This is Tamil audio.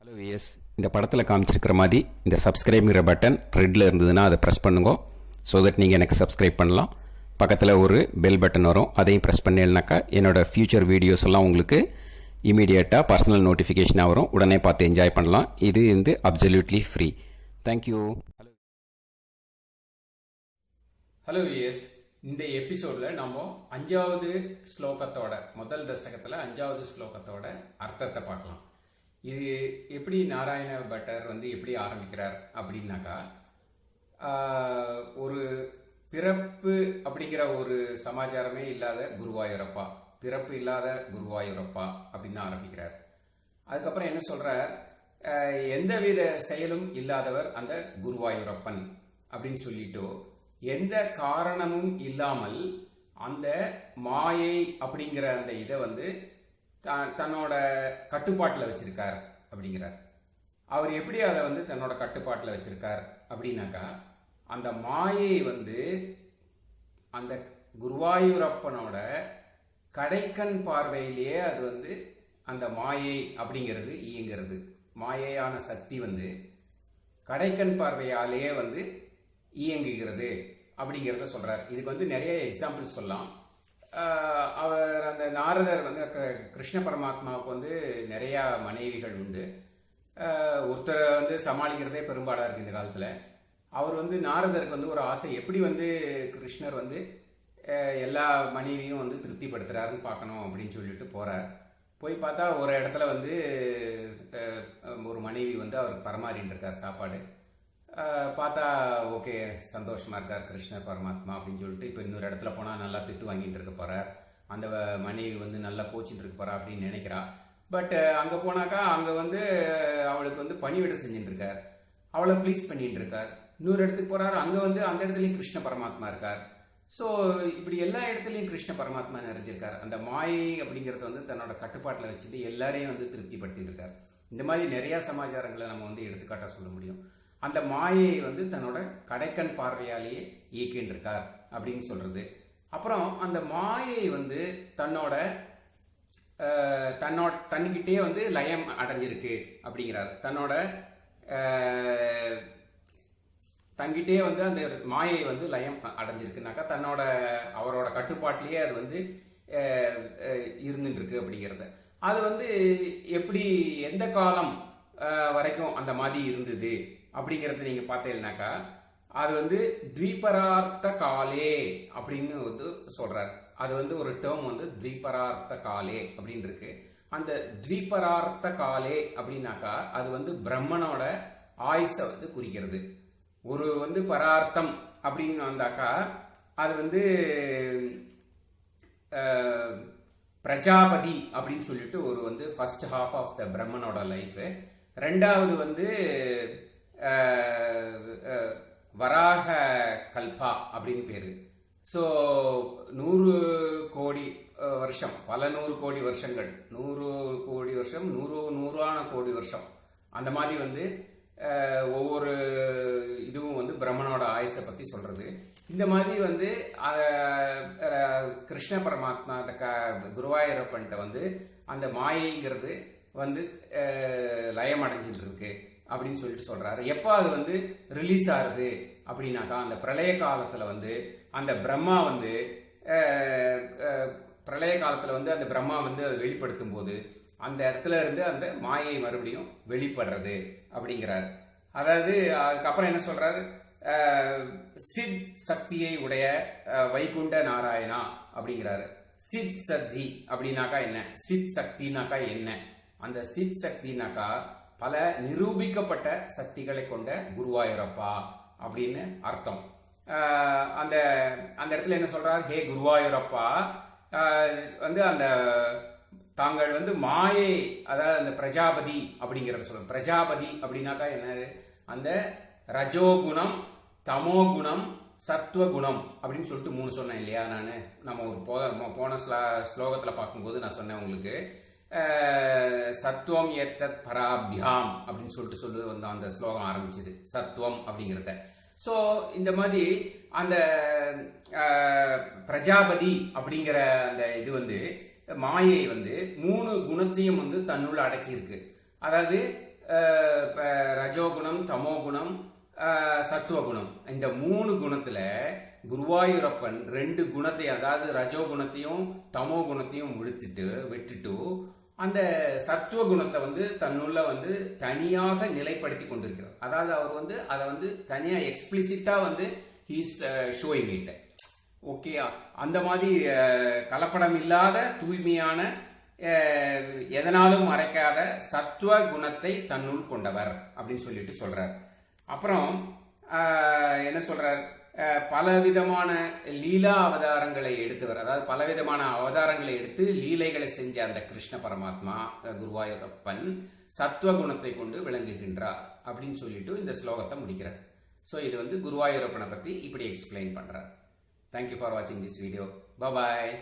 ஹலோ விஎஸ், இந்த படத்தில் காமிச்சிருக்கிற மாதிரி இந்த சப்ஸ்கிரைப்ங்கிற பட்டன் ரெட்டில் இருந்ததுன்னா அதை ப்ரெஸ் பண்ணுங்க. ஸோ தட் நீங்கள் எனக்கு சப்ஸ்கிரைப் பண்ணலாம். பக்கத்தில் ஒரு பெல் பட்டன் வரும், அதையும் ப்ரெஸ் பண்ணினாக்கா என்னோடய ஃப்யூச்சர் வீடியோஸ் எல்லாம் உங்களுக்கு இமீடியட்டாக பர்சனல் நோட்டிஃபிகேஷனாக வரும். உடனே பார்த்து என்ஜாய் பண்ணலாம். இது absolutely free. Thank you. Hello VS, இந்த எபிசோடில் நம்ம 5வது ஸ்லோகத்தோட முதல் தசகத்தில் 5வது ஸ்லோகத்தோட அர்த்தத்தை பார்க்கலாம். இது எப்படி நாராயண பட்டர் எப்படி ஆரம்பிக்கிறார் அப்படின்னாக்கா, ஒரு பிறப்பு அப்படிங்கிற ஒரு சமாச்சாரமே இல்லாத குருவாயூரப்பா, பிறப்பு இல்லாத குருவாயூரப்பா அப்படின்னு தான் ஆரம்பிக்கிறார். அதுக்கப்புறம் என்ன சொல்றார், எந்தவித செயலும் இல்லாதவர் அந்த குருவாயூரப்பன் அப்படின்னு சொல்லிட்டு, எந்த காரணமும் இல்லாமல் அந்த மாயை அப்படிங்கிற அந்த இதை தன்னோட கட்டுப்பாட்டில் வச்சிருக்கார் அப்படிங்கிறார். அவர் எப்படி அதை தன்னோட கட்டுப்பாட்டில் வச்சிருக்கார் அப்படின்னாக்கா, அந்த மாயை அந்த குருவாயூரப்பனோட கடைக்கண் பார்வையிலேயே அது அந்த மாயை அப்படிங்கிறது இயங்கிறது. மாயையான சக்தி கடைக்கண் பார்வையாலேயே இயங்குகிறது அப்படிங்கிறத சொல்றார். இதுக்கு நிறைய எக்ஸாம்பிள் சொல்லலாம். அவர் அந்த நாரதர் கிருஷ்ண பரமாத்மாவுக்கு நிறைய மனைவிகள் உண்டு. ஒருத்தரை சமாளிக்கிறதே பெரும்பாடா இருக்கு இந்த காலத்துல. அவர் நாரதருக்கு ஒரு ஆசை, எப்படி கிருஷ்ணர் எல்லா மனைவியும் திருப்திப்படுத்துறாருன்னு பார்க்கணும் அப்படின்னு சொல்லிட்டு போறார். போய் பார்த்தா ஒரு இடத்துல ஒரு மனைவி அவருக்கு பரமாறிட்டு இருக்கார் சாப்பாடு. பார்த்தா ஓகே, சந்தோஷமா இருக்கார் கிருஷ்ணர் பரமாத்மா அப்படின்னு சொல்லிட்டு. இப்போ இன்னொரு இடத்துல போனால் நல்லா திட்டு வாங்கிட்டு இருக்க போறார், அந்த மனைவி நல்லா கோச்சிட்டு இருக்க போறா அப்படின்னு நினைக்கிறா. பட் அங்கே போனாக்கா அங்கே அவளுக்கு பணிவிடை செஞ்சுட்டு இருக்கார், அவளை ப்ளீஸ் பண்ணிட்டு இருக்கார். இன்னொரு இடத்துக்கு போறாரு, அங்கே அந்த இடத்துலையும் கிருஷ்ண பரமாத்மா இருக்கார். ஸோ இப்படி எல்லா இடத்துலையும் கிருஷ்ண பரமாத்மா நிறைஞ்சிருக்கார். அந்த மாயை அப்படிங்கிறத தன்னோட கட்டுப்பாட்டில் வச்சுட்டு எல்லாரையும் திருப்திப்படுத்திட்டு இருக்கார். இந்த மாதிரி நிறைய சமாச்சாரங்களை நம்ம எடுத்துக்காட்ட சொல்ல முடியும். அந்த மாயை தன்னோட கடைக்கண் பார்வையாலேயே இயக்கின்னு இருக்கார் அப்படின்னு சொல்றது. அப்புறம் அந்த மாயை தன்னோட தன்கிட்டே லயம் அடைஞ்சிருக்கு அப்படிங்கிறார். தன்கிட்டே அந்த மாயை லயம் அடைஞ்சிருக்குனாக்கா அவரோட கட்டுப்பாட்டிலேயே அது இருந்துட்டு இருக்கு அப்படிங்கிறத. அது எப்படி எந்த காலம் வரைக்கும் அந்த மாதிரி இருந்தது அப்படிங்கறத நீங்க பார்த்தீங்கன்னாக்கா, அது த்வீபரார்த்த காலே அப்படின்னு சொல்றாரு. அது ஒரு டேர்ம் த்வீபரார்த்த காலே அப்படின்னு இருக்கு. அந்த த்வீபரார்த்த காலே அப்படின்னாக்கா அது பிரம்மனோட ஆயுச குறிக்கிறது. ஒரு பரார்த்தம் அப்படின்னு வந்தாக்கா அது பிரஜாபதி அப்படின்னு சொல்லிட்டு ஒரு ஃபர்ஸ்ட் ஹாஃப் ஆஃப் த பிரம்மனோட லைஃப். ரெண்டாவது வராக கல்பா அப்படின்னு பேரு. ஸோ 100 கோடி வருஷம், பல 100 கோடி வருஷங்கள், 100 கோடி வருஷம், 100 கோடி வருஷம், அந்த மாதிரி ஒவ்வொரு இதுவும் பிரம்மனோட ஆயுசை பத்தி சொல்றது. இந்த மாதிரி கிருஷ்ண பரமாத்மா குருவாயூரப்பன்ட்ட அந்த மாயைங்கிறது லயம் அடைஞ்சிட்டு இருக்கு அப்படின்னு சொல்லிட்டு சொல்றாரு. எப்ப அது ரிலீஸ் ஆகுது அப்படின்னாக்கா, அந்த பிரளய காலத்துல அந்த பிரம்மா பிரளய காலத்துல அந்த பிரம்மா அதை வெளிப்படுத்தும் போது அந்த இடத்துல இருந்து அந்த மாயை மறுபடியும் வெளிப்படுறது அப்படிங்கிறாரு. அதாவது அதுக்கப்புறம் என்ன சொல்றாரு, சித் சக்தியை உடைய வைகுண்ட நாராயணா அப்படிங்கிறாரு. சித் சக்தி அப்படின்னாக்கா என்ன, சித் சக்தினாக்கா என்ன? அந்த சித் சக்தினாக்கா பல நிரூபிக்கப்பட்ட சக்திகளை கொண்ட குருவாயூரப்பா அப்படின்னு அர்த்தம். அந்த அந்த இடத்துல என்ன சொல்றாரு, ஹே குருவாயூரப்பா, அந்த தாங்கள் மாயை, அதாவது அந்த பிரஜாபதி அப்படிங்கறத சொல்ற. பிரஜாபதி அப்படின்னாக்கா என்னது, அந்த ரஜோகுணம், தமோகுணம், சத்வகுணம் அப்படின்னு சொல்லிட்டு 3 சொன்னேன் இல்லையா நானு. நம்ம ஒரு போன ஸ்லோகத்துல பார்க்கும்போது நான் சொன்னேன் உங்களுக்கு, சத்துவம் ஏத்தத் பராபியாம் அப்படின்னு சொல்லிட்டு அந்த ஸ்லோகம் ஆரம்பிச்சது, சத்துவம் அப்படிங்கிறத. சோ இந்த மாதிரி அந்த பிரஜாபதி அப்படிங்கிற அந்த இது மாயை 3 குணத்தையும் தன்னுள்ள அடக்கி இருக்கு. அதாவது ரஜோகுணம், தமோகுணம், சத்துவகுணம், இந்த 3 குணத்துல குருவாயூரப்பன் 2 குணத்தை, அதாவது ரஜோகுணத்தையும் தமோ குணத்தையும் விட்டுட்டு அந்த சத்துவ குணத்தை தன்னுள்ள தனியாக நிலைப்படுத்தி கொண்டிருக்கிறார். அதாவது அவர் அதை தனியா எக்ஸ்பிளிசிட்டா ஹீஸ் ஷோயிங் இட். ஓகே, அந்த மாதிரி கலப்படம் இல்லாத தூய்மையான எதனாலும் மறைக்காத சத்துவ குணத்தை தன்னுள் கொண்டவர் அப்படின்னு சொல்லிட்டு சொல்றார். அப்புறம் என்ன சொல்றார், பலவிதமான லீலா அவதாரங்களை எடுத்தவர், அதாவது பலவிதமான அவதாரங்களை எடுத்து லீலைகளை செஞ்ச அந்த கிருஷ்ண பரமாத்மா குருவாயூரப்பன் சத்துவ குணத்தை கொண்டு விளங்குகின்றார் அப்படின்னு சொல்லிட்டு இந்த ஸ்லோகத்தை முடிக்கிறார். ஸோ இது குருவாயூரப்பனை பத்தி இப்படி எக்ஸ்பிளைன் பண்றார். தேங்க்யூ ஃபார் வாட்சிங் திஸ் வீடியோ. பாய்.